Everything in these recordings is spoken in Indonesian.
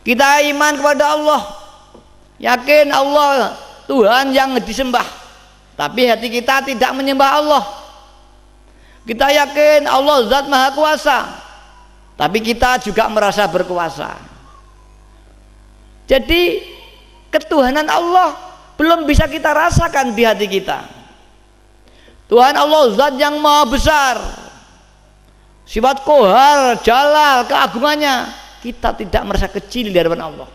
Kita iman kepada Allah, yakin Allah Tuhan yang disembah, tapi hati kita tidak menyembah Allah. Kita yakin Allah Zat Maha Kuasa, tapi kita juga merasa berkuasa. Jadi ketuhanan Allah belum bisa kita rasakan di hati kita. Tuhan Allah Zat yang Maha Besar, sifat Qahar, Jalal, keagungannya, kita tidak merasa kecil di hadapan Allah.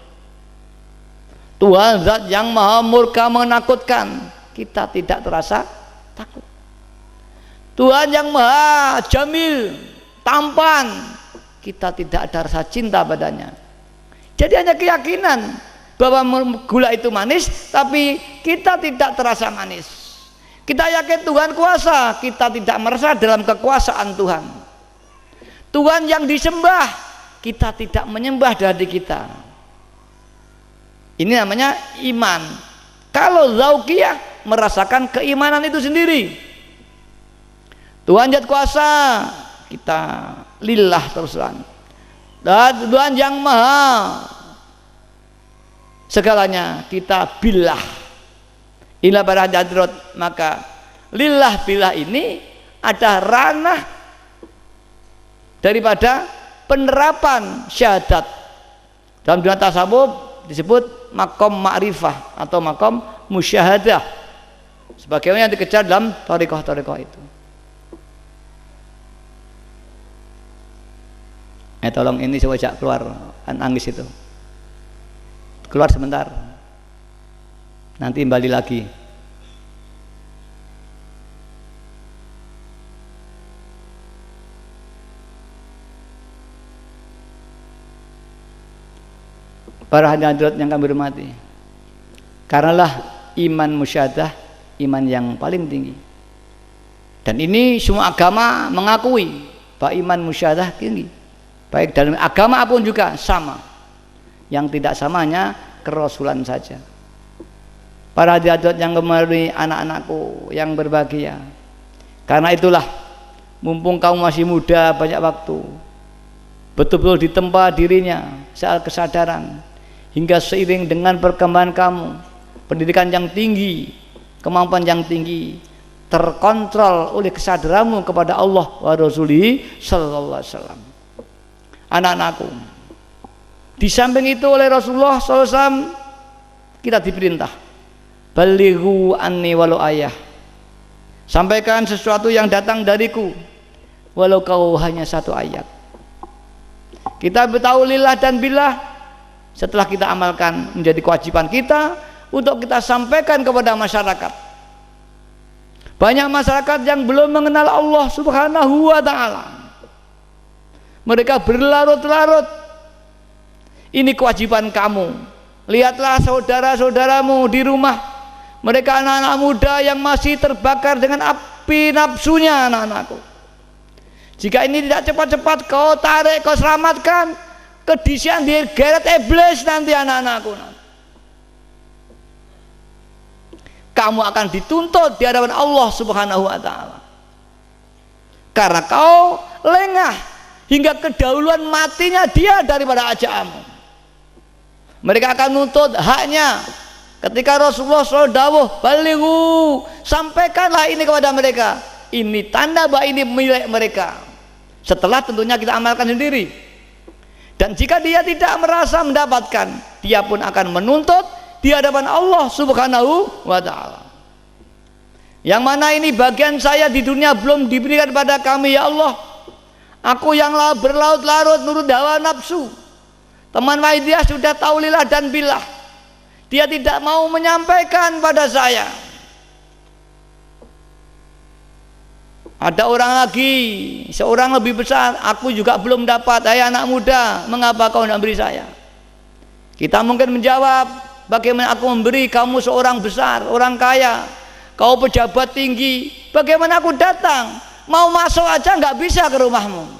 Tuhan Zat yang Maha Murka, menakutkan, kita tidak terasa takut. Tuhan yang Maha Jamil, tampan, kita tidak ada rasa cinta padanya. Jadi hanya keyakinan bahwa gula itu manis, tapi kita tidak terasa manis. Kita yakin Tuhan kuasa, kita tidak merasa dalam kekuasaan Tuhan. Tuhan yang disembah, kita tidak menyembah dari kita. Ini namanya iman. Kalau zaukiyah, merasakan keimanan itu sendiri. Tuhan Zat Kuasa, kita lillah terus terang. Dan Tuhan yang Maha segalanya, kita billah. Inilah para hadirat, maka lillah billah ini ada ranah daripada penerapan syahadat. Dalam dunia tasawuf disebut makom ma'rifah atau makom musyahadah, sebagaimana yang dikejar dalam thariqah-thariqah itu. Tolong ini saya ajak keluar, nangis itu keluar sebentar, nanti kembali lagi. Para hadirat yang kami hormati, karenalah iman musyahadah iman yang paling tinggi, dan ini semua agama mengakui bahwa iman musyahadah tinggi, baik dalam agama apapun juga sama. Yang tidak samanya kerasulan saja. Para hadirat yang kemarin, anak-anakku yang berbahagia, karena itulah mumpung kamu masih muda, banyak waktu, betul-betul ditempa dirinya soal kesadaran, hingga seiring dengan perkembangan kamu, pendidikan yang tinggi, kemampuan yang tinggi, terkontrol oleh kesadaranmu kepada Allah wa Rasulih sallallahu alaihi wasallam. Anak-anakku, di samping itu oleh Rasulullah SAW kita diperintah, balighu anni walau ayah, sampaikan sesuatu yang datang dariku walau kau hanya satu ayat. Kita bertahu lillah dan billah, setelah kita amalkan menjadi kewajiban kita untuk kita sampaikan kepada masyarakat. Banyak masyarakat yang belum mengenal Allah Subhanahu wa ta'ala, mereka berlarut-larut. Ini kewajiban kamu. Lihatlah saudara-saudaramu di rumah, mereka anak-anak muda yang masih terbakar dengan api nafsunya. Anak-anakku, jika ini tidak cepat-cepat kau tarik, kau selamatkan, kedisian digeret iblis nanti anak-anakku. Kamu akan dituntut di hadapan Allah Subhanahu wa ta'ala, karena kau lengah hingga kedahuluan matinya dia daripada ajaanmu. Mereka akan nuntut haknya. Ketika Rasulullah SAW dawuh, balighu, sampaikanlah ini kepada mereka, ini tanda bahwa ini milik mereka. Setelah tentunya kita amalkan sendiri. Dan jika dia tidak merasa mendapatkan, dia pun akan menuntut di hadapan Allah Subhanahu wa ta'ala. Yang mana ini bagian saya di dunia belum diberikan pada kami, ya Allah. Aku yang berlarut-larut nurut hawa nafsu. Teman Wahidiyah sudah tahu lillah dan billah, dia tidak mau menyampaikan pada saya. Ada orang lagi, seorang lebih besar, aku juga belum dapat. Hai anak muda, mengapa kau tidak beri saya? Kita mungkin menjawab, bagaimana aku memberi kamu seorang besar, orang kaya, kau pejabat tinggi, bagaimana aku datang, mau masuk aja nggak bisa ke rumahmu.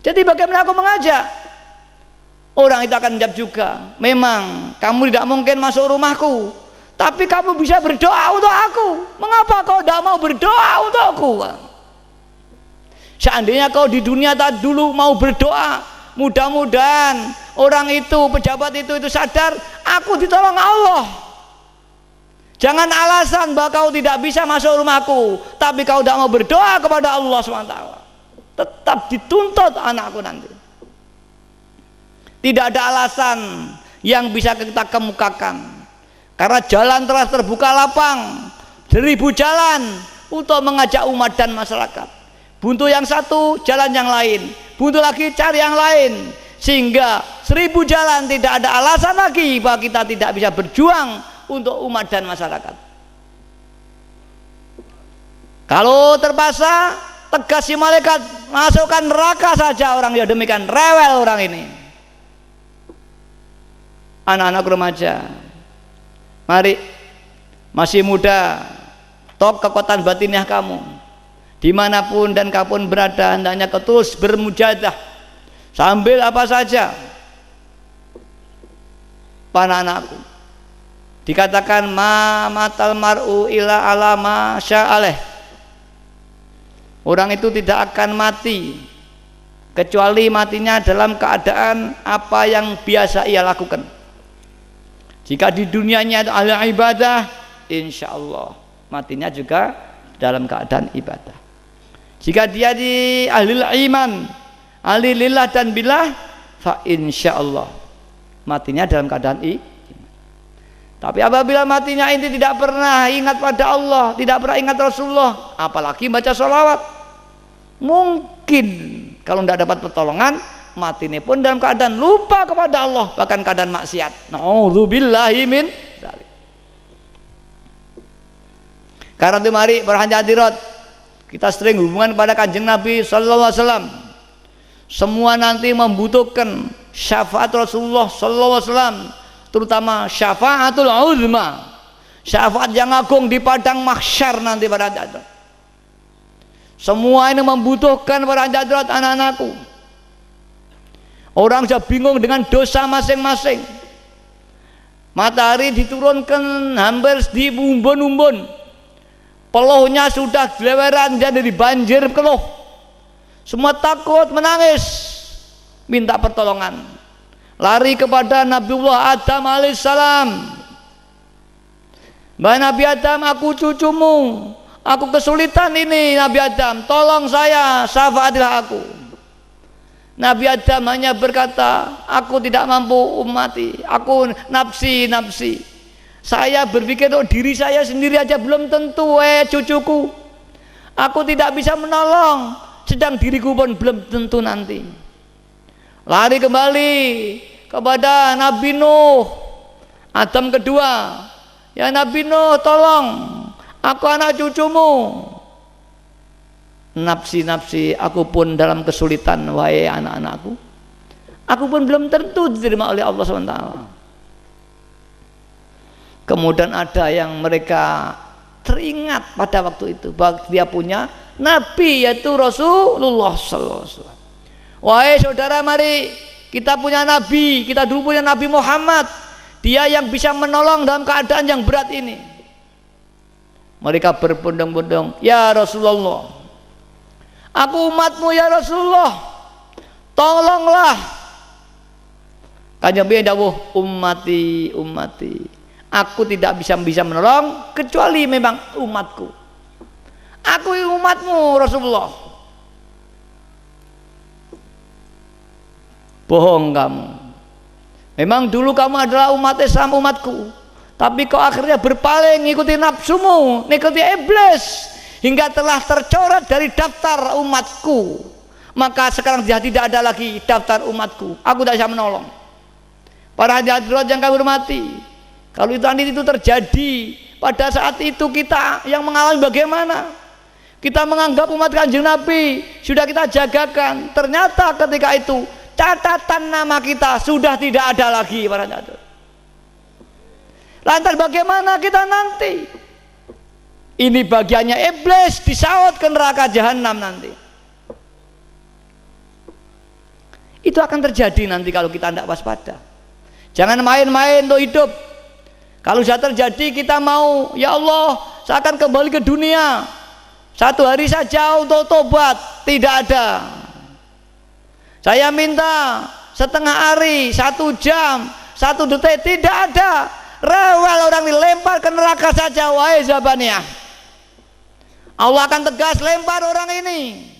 Jadi bagaimana aku mengajak? Orang itu akan menjawab juga, memang kamu tidak mungkin masuk rumahku, tapi kamu bisa berdoa untuk aku. Mengapa kau tidak mau berdoa untukku? Seandainya kau di dunia tak dulu mau berdoa, Mudah-mudahan orang itu, pejabat itu sadar, aku ditolong Allah. Jangan alasan bahwa kau tidak bisa masuk rumahku, tapi kau tidak mau berdoa kepada Allah SWT. Tetap dituntut anakku nanti. Tidak ada alasan yang bisa kita kemukakan, karena jalan telah terbuka lapang, 1000 jalan untuk mengajak umat dan masyarakat. Buntu yang satu, jalan yang lain, buntu lagi, cari yang lain, sehingga 1000 jalan tidak ada alasan lagi bahwa kita tidak bisa berjuang untuk umat dan masyarakat. Kalau terpaksa tegas si malaikat, masukkan neraka saja orang, ya demikian rewel orang ini. Anak-anak remaja, mari, masih muda, tok kekuatan batiniah kamu, dimanapun dan kapan berada, hendaknya terus bermujahadah sambil apa saja. Anak-anakku, dikatakan ma matal mar'u ila alama sya'aleh, orang itu tidak akan mati kecuali matinya dalam keadaan apa yang biasa ia lakukan. Jika di dunianya itu ahli ibadah, insya Allah matinya juga dalam keadaan ibadah. Jika dia di ahli iman, ahli lillah dan billah, fa insya Allah matinya dalam keadaan iman. Tapi apabila matinya ini tidak pernah ingat pada Allah, tidak pernah ingat Rasulullah, apalagi baca sholawat, mungkin kalau tidak dapat pertolongan, mati ini pun dalam keadaan lupa kepada Allah, bahkan keadaan maksiat. Na'udzubillahi min dzalik. Karena itu mari para hadirat, kita sering hubungan pada Kanjeng Nabi sallallahu alaihi wasallam. Semua nanti membutuhkan syafaat Rasulullah sallallahu alaihi wasallam, terutama syafaatul uzma, syafaat yang agung di padang mahsyar nanti para hadirat. Semua ini membutuhkan para hadirat, anak-anakku. Orang sudah bingung dengan dosa masing-masing. Matahari diturunkan hampir di umbun-umbun, peluhnya sudah geleweran jadi banjir keluh. Semua takut, menangis, minta pertolongan, lari kepada Nabiullah Adam alaihissalam. Mbak Nabi Adam, aku cucumu, aku kesulitan ini Nabi Adam, tolong saya, syafaatilah aku. Nabi Adam hanya berkata, aku tidak mampu ummati, aku nafsi. Saya berpikir untuk diri saya sendiri aja belum tentu, cucuku, aku tidak bisa menolong, sedang diriku pun belum tentu nanti. Lari kembali kepada Nabi Nuh, Adam kedua, ya Nabi Nuh, tolong, aku anak cucumu. Nafsi, aku pun dalam kesulitan, wahai anak-anakku, aku pun belum tentu diterima oleh Allah SWT. Kemudian ada yang mereka teringat pada waktu itu bahwa dia punya Nabi, yaitu Rasulullah SAW. Wahai saudara, mari kita punya Nabi, kita dulu punya Nabi Muhammad, dia yang bisa menolong dalam keadaan yang berat ini. Mereka berbondong-bondong, ya Rasulullah, aku umatmu ya Rasulullah, tolonglah. Kanjeng Nabi dawuh, ummati, aku tidak bisa menolong kecuali memang umatku. Aku umatmu Rasulullah. Bohong kamu. Memang dulu kamu adalah umat Islam, umatku, tapi kau akhirnya berpaling, ngikuti nafsumu, ngikuti iblis, hingga telah tercoret dari daftar umatku. Maka sekarang dia tidak ada lagi daftar umatku, aku tidak bisa menolong. Para hadirat yang kami hormati, kalau itu terjadi pada saat itu, kita yang mengalami bagaimana? Kita menganggap umat Kanjeng Nabi sudah kita jagakan, ternyata ketika itu catatan nama kita sudah tidak ada lagi. Para hadirat, lantas bagaimana kita nanti? Ini bagiannya iblis, disaut ke neraka jahanam nanti. Itu akan terjadi nanti kalau kita tidak waspada. Jangan main-main untuk hidup. Kalau sudah terjadi kita mau, ya Allah, saya akan kembali ke dunia, satu hari saja untuk tobat, tidak ada. Saya minta setengah hari, 1 jam, 1 detik, tidak ada. Rewel orang dilempar ke neraka saja. Wahai Zabaniyah, Allah akan tegas, lempar orang ini.